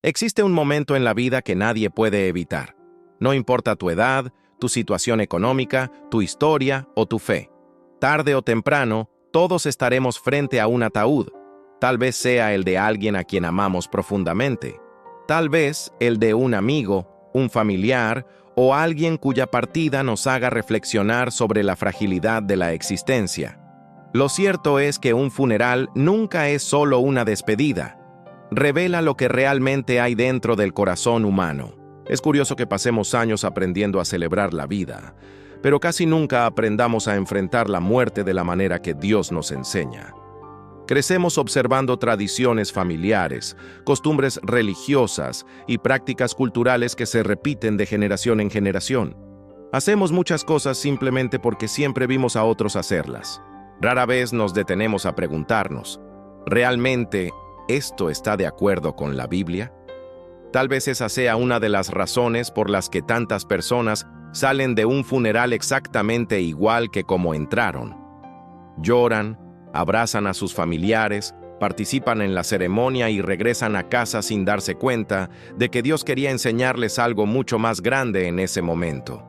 Existe un momento en la vida que nadie puede evitar. No importa tu edad, tu situación económica, tu historia o tu fe. Tarde o temprano, todos estaremos frente a un ataúd. Tal vez sea el de alguien a quien amamos profundamente. Tal vez el de un amigo, un familiar o alguien cuya partida nos haga reflexionar sobre la fragilidad de la existencia. Lo cierto es que un funeral nunca es solo una despedida. Revela lo que realmente hay dentro del corazón humano. Es curioso que pasemos años aprendiendo a celebrar la vida, pero casi nunca aprendamos a enfrentar la muerte de la manera que Dios nos enseña. Crecemos observando tradiciones familiares, costumbres religiosas y prácticas culturales que se repiten de generación en generación. Hacemos muchas cosas simplemente porque siempre vimos a otros hacerlas. Rara vez nos detenemos a preguntarnos, ¿realmente esto está de acuerdo con la Biblia? Tal vez esa sea una de las razones por las que tantas personas salen de un funeral exactamente igual que como entraron. Lloran, abrazan a sus familiares, participan en la ceremonia y regresan a casa sin darse cuenta de que Dios quería enseñarles algo mucho más grande en ese momento.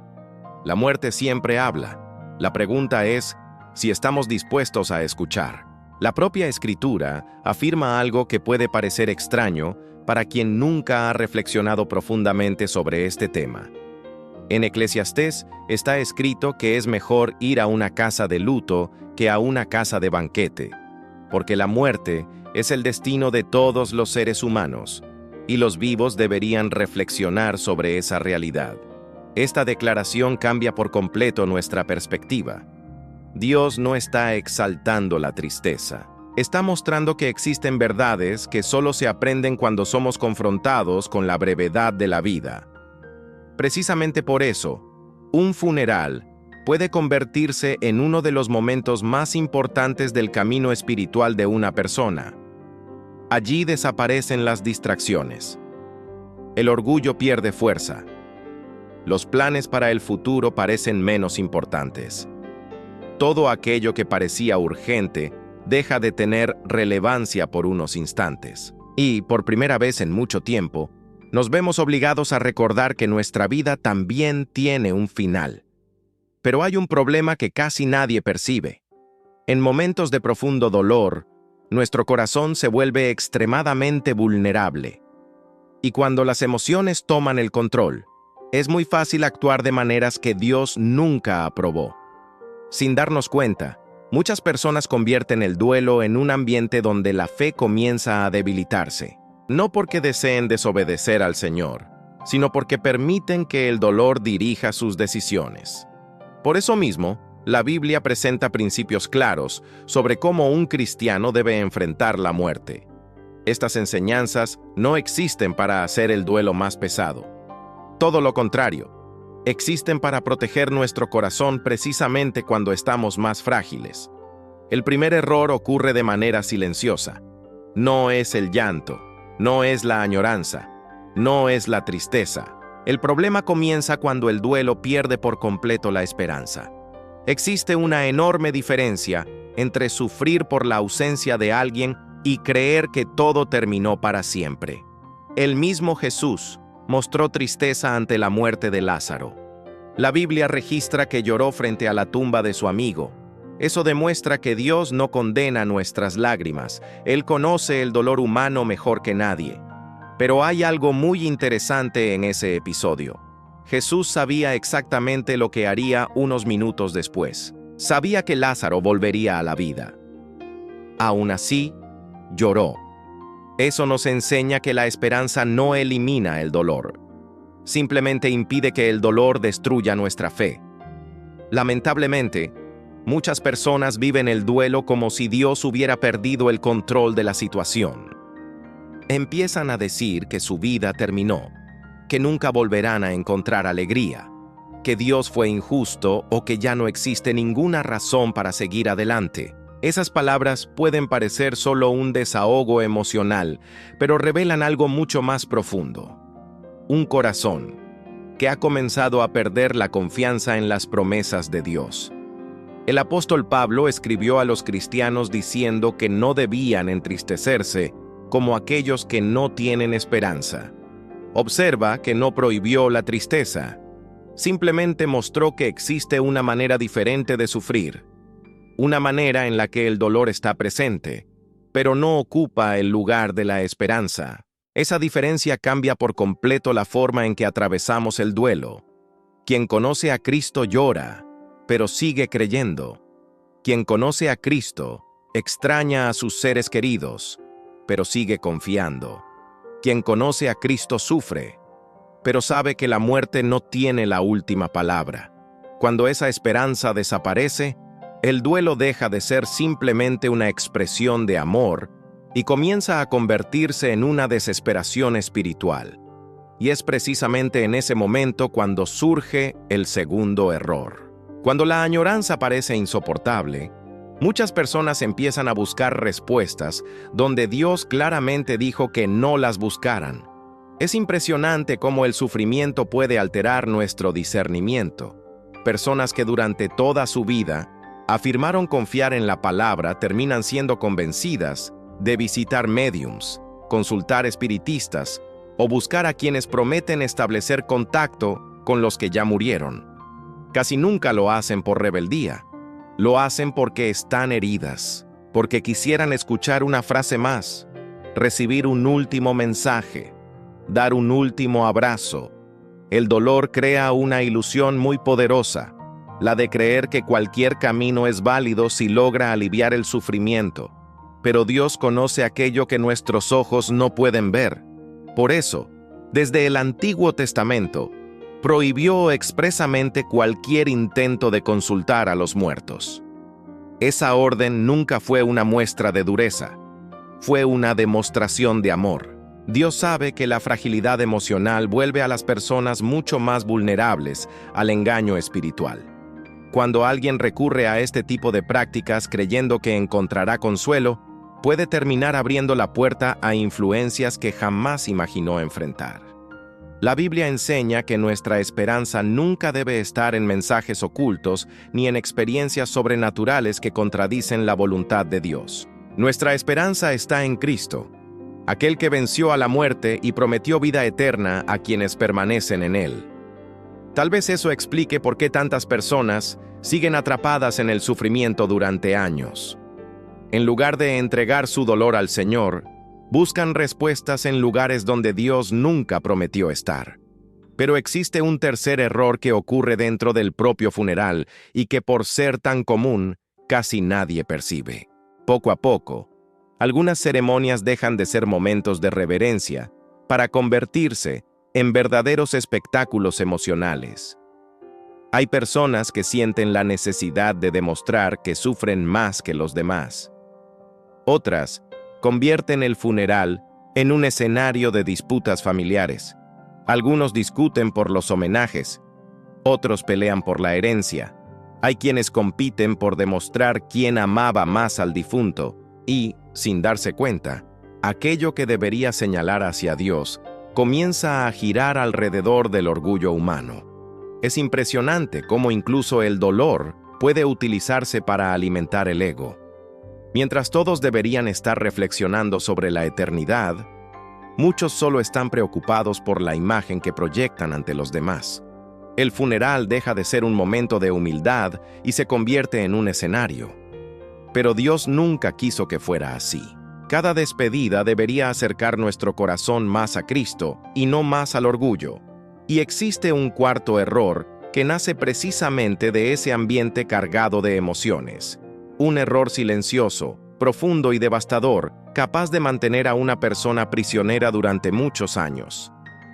La muerte siempre habla. La pregunta es si estamos dispuestos a escuchar. La propia Escritura afirma algo que puede parecer extraño para quien nunca ha reflexionado profundamente sobre este tema. En Eclesiastés está escrito que es mejor ir a una casa de luto que a una casa de banquete, porque la muerte es el destino de todos los seres humanos, y los vivos deberían reflexionar sobre esa realidad. Esta declaración cambia por completo nuestra perspectiva. Dios no está exaltando la tristeza. Está mostrando que existen verdades que solo se aprenden cuando somos confrontados con la brevedad de la vida. Precisamente por eso, un funeral puede convertirse en uno de los momentos más importantes del camino espiritual de una persona. Allí desaparecen las distracciones. El orgullo pierde fuerza. Los planes para el futuro parecen menos importantes. Todo aquello que parecía urgente deja de tener relevancia por unos instantes. Y, por primera vez en mucho tiempo, nos vemos obligados a recordar que nuestra vida también tiene un final. Pero hay un problema que casi nadie percibe. En momentos de profundo dolor, nuestro corazón se vuelve extremadamente vulnerable. Y cuando las emociones toman el control, es muy fácil actuar de maneras que Dios nunca aprobó. Sin darnos cuenta, muchas personas convierten el duelo en un ambiente donde la fe comienza a debilitarse. No porque deseen desobedecer al Señor, sino porque permiten que el dolor dirija sus decisiones. Por eso mismo, la Biblia presenta principios claros sobre cómo un cristiano debe enfrentar la muerte. Estas enseñanzas no existen para hacer el duelo más pesado. Todo lo contrario, existen para proteger nuestro corazón precisamente cuando estamos más frágiles. El primer error ocurre de manera silenciosa. No es el llanto, no es la añoranza, no es la tristeza. El problema comienza cuando el duelo pierde por completo la esperanza. Existe una enorme diferencia entre sufrir por la ausencia de alguien y creer que todo terminó para siempre. El mismo Jesús mostró tristeza ante la muerte de Lázaro. La Biblia registra que lloró frente a la tumba de su amigo. Eso demuestra que Dios no condena nuestras lágrimas. Él conoce el dolor humano mejor que nadie. Pero hay algo muy interesante en ese episodio. Jesús sabía exactamente lo que haría unos minutos después. Sabía que Lázaro volvería a la vida. Aún así, lloró. Eso nos enseña que la esperanza no elimina el dolor. Simplemente impide que el dolor destruya nuestra fe. Lamentablemente, muchas personas viven el duelo como si Dios hubiera perdido el control de la situación. Empiezan a decir que su vida terminó, que nunca volverán a encontrar alegría, que Dios fue injusto o que ya no existe ninguna razón para seguir adelante. Esas palabras pueden parecer solo un desahogo emocional, pero revelan algo mucho más profundo. Un corazón que ha comenzado a perder la confianza en las promesas de Dios. El apóstol Pablo escribió a los cristianos diciendo que no debían entristecerse como aquellos que no tienen esperanza. Observa que no prohibió la tristeza, simplemente mostró que existe una manera diferente de sufrir, una manera en la que el dolor está presente, pero no ocupa el lugar de la esperanza. Esa diferencia cambia por completo la forma en que atravesamos el duelo. Quien conoce a Cristo llora, pero sigue creyendo. Quien conoce a Cristo extraña a sus seres queridos, pero sigue confiando. Quien conoce a Cristo sufre, pero sabe que la muerte no tiene la última palabra. Cuando esa esperanza desaparece, el duelo deja de ser simplemente una expresión de amor y comienza a convertirse en una desesperación espiritual. Y es precisamente en ese momento cuando surge el segundo error. Cuando la añoranza parece insoportable, muchas personas empiezan a buscar respuestas donde Dios claramente dijo que no las buscaran. Es impresionante cómo el sufrimiento puede alterar nuestro discernimiento. Personas que durante toda su vida afirmaron confiar en la palabra terminan siendo convencidas de visitar médiums, consultar espiritistas o buscar a quienes prometen establecer contacto con los que ya murieron. Casi nunca lo hacen por rebeldía. Lo hacen porque están heridas, porque quisieran escuchar una frase más, recibir un último mensaje, dar un último abrazo. El dolor crea una ilusión muy poderosa, la de creer que cualquier camino es válido si logra aliviar el sufrimiento. Pero Dios conoce aquello que nuestros ojos no pueden ver. Por eso, desde el Antiguo Testamento, prohibió expresamente cualquier intento de consultar a los muertos. Esa orden nunca fue una muestra de dureza, fue una demostración de amor. Dios sabe que la fragilidad emocional vuelve a las personas mucho más vulnerables al engaño espiritual. Cuando alguien recurre a este tipo de prácticas creyendo que encontrará consuelo, puede terminar abriendo la puerta a influencias que jamás imaginó enfrentar. La Biblia enseña que nuestra esperanza nunca debe estar en mensajes ocultos ni en experiencias sobrenaturales que contradicen la voluntad de Dios. Nuestra esperanza está en Cristo, aquel que venció a la muerte y prometió vida eterna a quienes permanecen en Él. Tal vez eso explique por qué tantas personas siguen atrapadas en el sufrimiento durante años. En lugar de entregar su dolor al Señor, buscan respuestas en lugares donde Dios nunca prometió estar. Pero existe un tercer error que ocurre dentro del propio funeral y que por ser tan común, casi nadie percibe. Poco a poco, algunas ceremonias dejan de ser momentos de reverencia para convertirse en verdaderos espectáculos emocionales. Hay personas que sienten la necesidad de demostrar que sufren más que los demás. Otras convierten el funeral en un escenario de disputas familiares. Algunos discuten por los homenajes, otros pelean por la herencia. Hay quienes compiten por demostrar quién amaba más al difunto y, sin darse cuenta, aquello que debería señalar hacia Dios comienza a girar alrededor del orgullo humano. Es impresionante cómo incluso el dolor puede utilizarse para alimentar el ego. Mientras todos deberían estar reflexionando sobre la eternidad, muchos solo están preocupados por la imagen que proyectan ante los demás. El funeral deja de ser un momento de humildad y se convierte en un escenario. Pero Dios nunca quiso que fuera así. Cada despedida debería acercar nuestro corazón más a Cristo y no más al orgullo. Y existe un cuarto error que nace precisamente de ese ambiente cargado de emociones. Un error silencioso, profundo y devastador, capaz de mantener a una persona prisionera durante muchos años.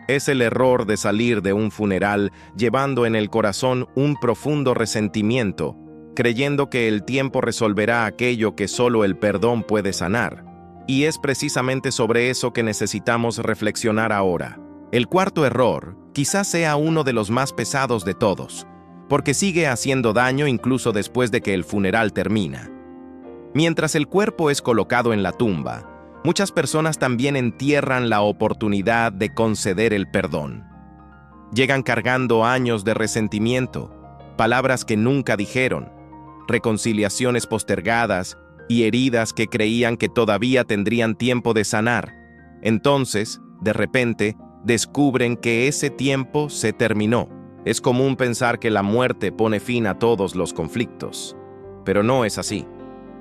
Es el error de salir de un funeral llevando en el corazón un profundo resentimiento, creyendo que el tiempo resolverá aquello que solo el perdón puede sanar. Y es precisamente sobre eso que necesitamos reflexionar ahora. El cuarto error quizás sea uno de los más pesados de todos, porque sigue haciendo daño incluso después de que el funeral termina. Mientras el cuerpo es colocado en la tumba, muchas personas también entierran la oportunidad de conceder el perdón. Llegan cargando años de resentimiento, palabras que nunca dijeron, reconciliaciones postergadas y heridas que creían que todavía tendrían tiempo de sanar. Entonces, de repente, descubren que ese tiempo se terminó. Es común pensar que la muerte pone fin a todos los conflictos, pero no es así.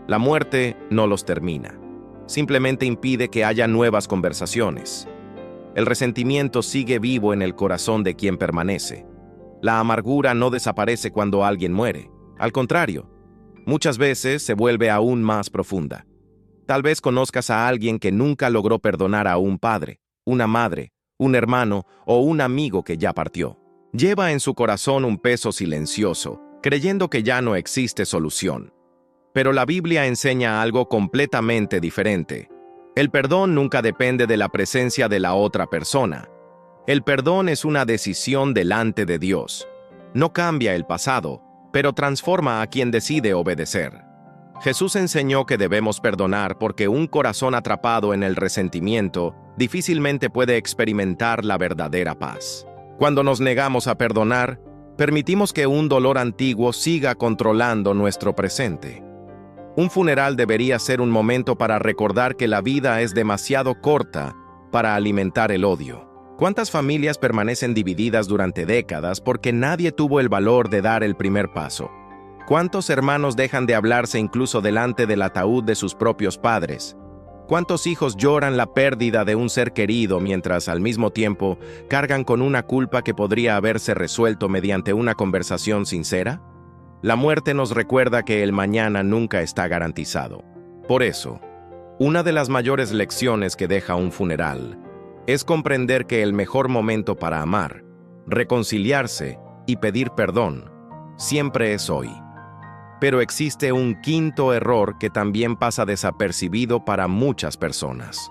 La muerte no los termina. Simplemente impide que haya nuevas conversaciones. El resentimiento sigue vivo en el corazón de quien permanece. La amargura no desaparece cuando alguien muere. Al contrario, muchas veces se vuelve aún más profunda. Tal vez conozcas a alguien que nunca logró perdonar a un padre, una madre, un hermano o un amigo que ya partió. Lleva en su corazón un peso silencioso, creyendo que ya no existe solución. Pero la Biblia enseña algo completamente diferente. El perdón nunca depende de la presencia de la otra persona. El perdón es una decisión delante de Dios. No cambia el pasado, pero transforma a quien decide obedecer. Jesús enseñó que debemos perdonar porque un corazón atrapado en el resentimiento difícilmente puede experimentar la verdadera paz. Cuando nos negamos a perdonar, permitimos que un dolor antiguo siga controlando nuestro presente. Un funeral debería ser un momento para recordar que la vida es demasiado corta para alimentar el odio. ¿Cuántas familias permanecen divididas durante décadas porque nadie tuvo el valor de dar el primer paso? ¿Cuántos hermanos dejan de hablarse incluso delante del ataúd de sus propios padres? ¿Cuántos hijos lloran la pérdida de un ser querido mientras al mismo tiempo cargan con una culpa que podría haberse resuelto mediante una conversación sincera? La muerte nos recuerda que el mañana nunca está garantizado. Por eso, una de las mayores lecciones que deja un funeral es comprender que el mejor momento para amar, reconciliarse y pedir perdón siempre es hoy. Pero existe un quinto error que también pasa desapercibido para muchas personas.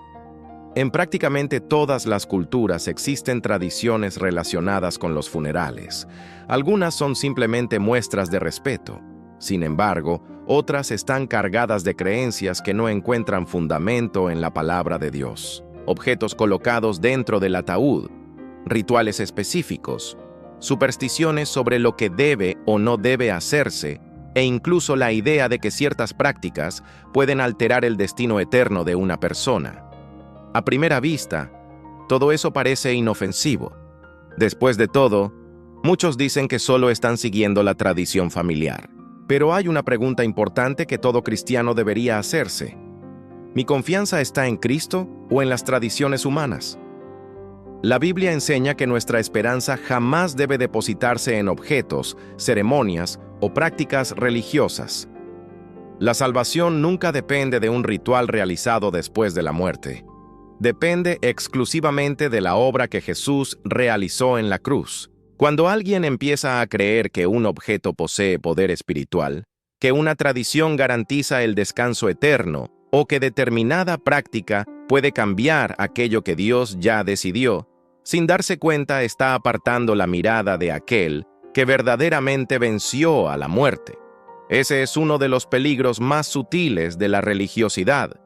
En prácticamente todas las culturas existen tradiciones relacionadas con los funerales. Algunas son simplemente muestras de respeto. Sin embargo, otras están cargadas de creencias que no encuentran fundamento en la palabra de Dios. Objetos colocados dentro del ataúd, rituales específicos, supersticiones sobre lo que debe o no debe hacerse, e incluso la idea de que ciertas prácticas pueden alterar el destino eterno de una persona. A primera vista, todo eso parece inofensivo. Después de todo, muchos dicen que solo están siguiendo la tradición familiar. Pero hay una pregunta importante que todo cristiano debería hacerse. ¿Mi confianza está en Cristo o en las tradiciones humanas? La Biblia enseña que nuestra esperanza jamás debe depositarse en objetos, ceremonias o prácticas religiosas. La salvación nunca depende de un ritual realizado después de la muerte. Depende exclusivamente de la obra que Jesús realizó en la cruz. Cuando alguien empieza a creer que un objeto posee poder espiritual, que una tradición garantiza el descanso eterno o que determinada práctica puede cambiar aquello que Dios ya decidió, sin darse cuenta está apartando la mirada de aquel que verdaderamente venció a la muerte. Ese es uno de los peligros más sutiles de la religiosidad.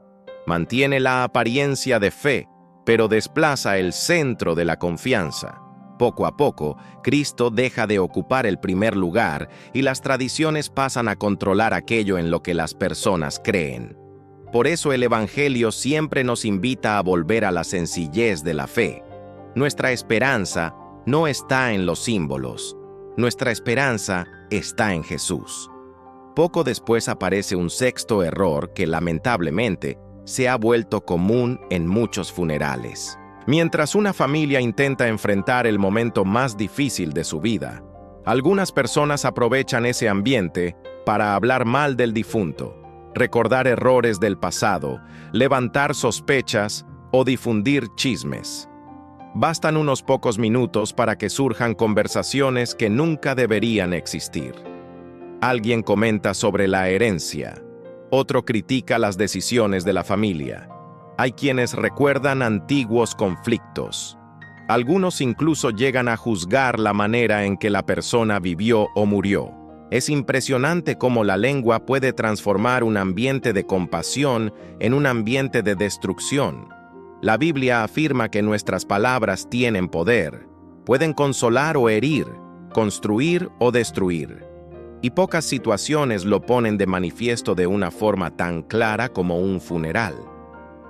Mantiene la apariencia de fe, pero desplaza el centro de la confianza. Poco a poco, Cristo deja de ocupar el primer lugar y las tradiciones pasan a controlar aquello en lo que las personas creen. Por eso el Evangelio siempre nos invita a volver a la sencillez de la fe. Nuestra esperanza no está en los símbolos. Nuestra esperanza está en Jesús. Poco después aparece un sexto error que lamentablemente se ha vuelto común en muchos funerales. Mientras una familia intenta enfrentar el momento más difícil de su vida, algunas personas aprovechan ese ambiente para hablar mal del difunto, recordar errores del pasado, levantar sospechas o difundir chismes. Bastan unos pocos minutos para que surjan conversaciones que nunca deberían existir. Alguien comenta sobre la herencia, otro critica las decisiones de la familia. Hay quienes recuerdan antiguos conflictos. Algunos incluso llegan a juzgar la manera en que la persona vivió o murió. Es impresionante cómo la lengua puede transformar un ambiente de compasión en un ambiente de destrucción. La Biblia afirma que nuestras palabras tienen poder. Pueden consolar o herir, construir o destruir. y pocas situaciones lo ponen de manifiesto de una forma tan clara como un funeral.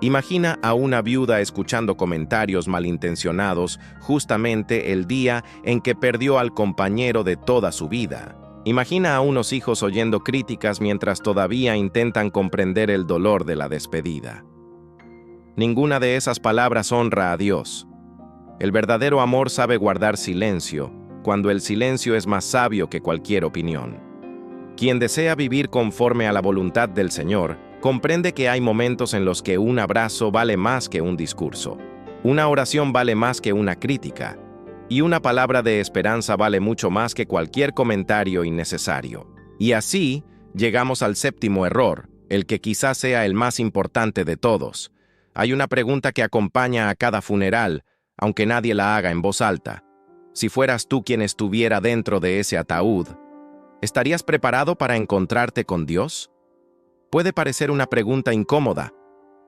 Imagina a una viuda escuchando comentarios malintencionados justamente el día en que perdió al compañero de toda su vida. Imagina a unos hijos oyendo críticas mientras todavía intentan comprender el dolor de la despedida. Ninguna de esas palabras honra a Dios. El verdadero amor sabe guardar silencio, cuando el silencio es más sabio que cualquier opinión. Quien desea vivir conforme a la voluntad del Señor, comprende que hay momentos en los que un abrazo vale más que un discurso, una oración vale más que una crítica, y una palabra de esperanza vale mucho más que cualquier comentario innecesario. Y así, llegamos al séptimo error, el que quizás sea el más importante de todos. Hay una pregunta que acompaña a cada funeral, aunque nadie la haga en voz alta. Si fueras tú quien estuviera dentro de ese ataúd, ¿estarías preparado para encontrarte con Dios? Puede parecer una pregunta incómoda,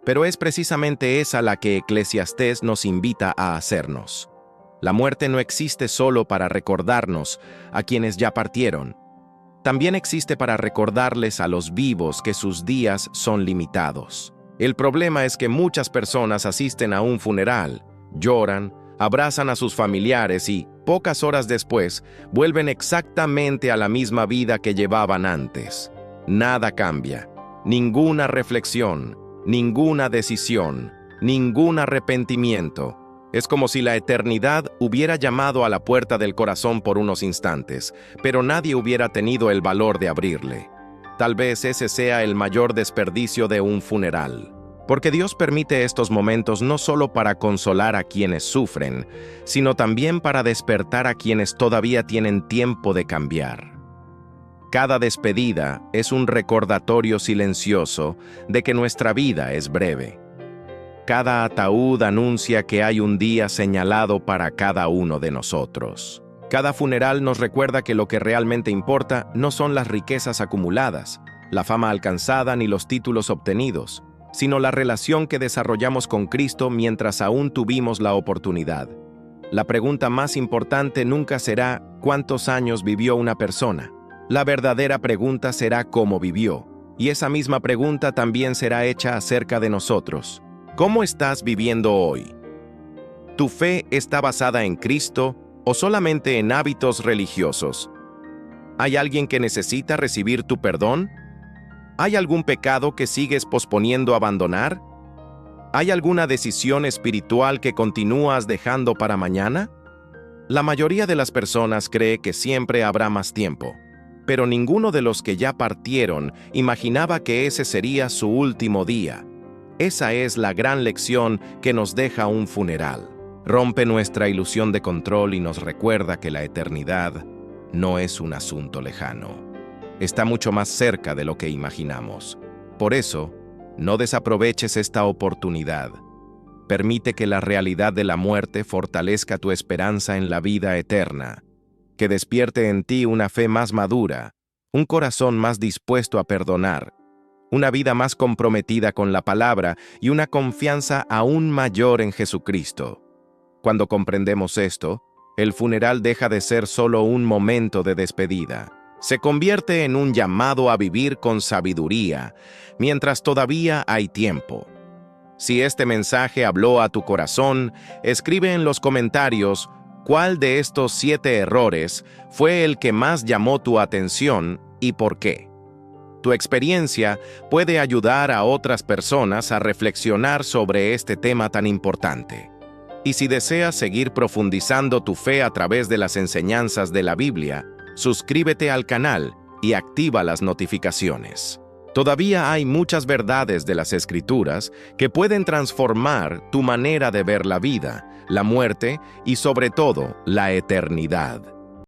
pero es precisamente esa la que Eclesiastés nos invita a hacernos. La muerte no existe solo para recordarnos a quienes ya partieron. También existe para recordarles a los vivos que sus días son limitados. El problema es que muchas personas asisten a un funeral, lloran, abrazan a sus familiares y, pocas horas después, vuelven exactamente a la misma vida que llevaban antes. Nada cambia. Ninguna reflexión, ninguna decisión, ningún arrepentimiento. Es como si la eternidad hubiera llamado a la puerta del corazón por unos instantes, pero nadie hubiera tenido el valor de abrirle. Tal vez ese sea el mayor desperdicio de un funeral. Porque Dios permite estos momentos no solo para consolar a quienes sufren, sino también para despertar a quienes todavía tienen tiempo de cambiar. Cada despedida es un recordatorio silencioso de que nuestra vida es breve. Cada ataúd anuncia que hay un día señalado para cada uno de nosotros. Cada funeral nos recuerda que lo que realmente importa no son las riquezas acumuladas, la fama alcanzada ni los títulos obtenidos, sino la relación que desarrollamos con Cristo mientras aún tuvimos la oportunidad. La pregunta más importante nunca será ¿cuántos años vivió una persona? La verdadera pregunta será ¿cómo vivió? Y esa misma pregunta también será hecha acerca de nosotros. ¿Cómo estás viviendo hoy? ¿Tu fe está basada en Cristo o solamente en hábitos religiosos? ¿Hay alguien que necesita recibir tu perdón? ¿Hay algún pecado que sigues posponiendo abandonar? ¿Hay alguna decisión espiritual que continúas dejando para mañana? La mayoría de las personas cree que siempre habrá más tiempo, pero ninguno de los que ya partieron imaginaba que ese sería su último día. Esa es la gran lección que nos deja un funeral. Rompe nuestra ilusión de control y nos recuerda que la eternidad no es un asunto lejano. Está mucho más cerca de lo que imaginamos. Por eso, no desaproveches esta oportunidad. Permite que la realidad de la muerte fortalezca tu esperanza en la vida eterna, que despierte en ti una fe más madura, un corazón más dispuesto a perdonar, una vida más comprometida con la palabra y una confianza aún mayor en Jesucristo. Cuando comprendemos esto, el funeral deja de ser solo un momento de despedida. Se convierte en un llamado a vivir con sabiduría, mientras todavía hay tiempo. Si este mensaje habló a tu corazón, escribe en los comentarios cuál de estos 7 errores fue el que más llamó tu atención y por qué. Tu experiencia puede ayudar a otras personas a reflexionar sobre este tema tan importante. Y si deseas seguir profundizando tu fe a través de las enseñanzas de la Biblia, suscríbete al canal y activa las notificaciones. Todavía hay muchas verdades de las Escrituras que pueden transformar tu manera de ver la vida, la muerte y sobre todo la eternidad.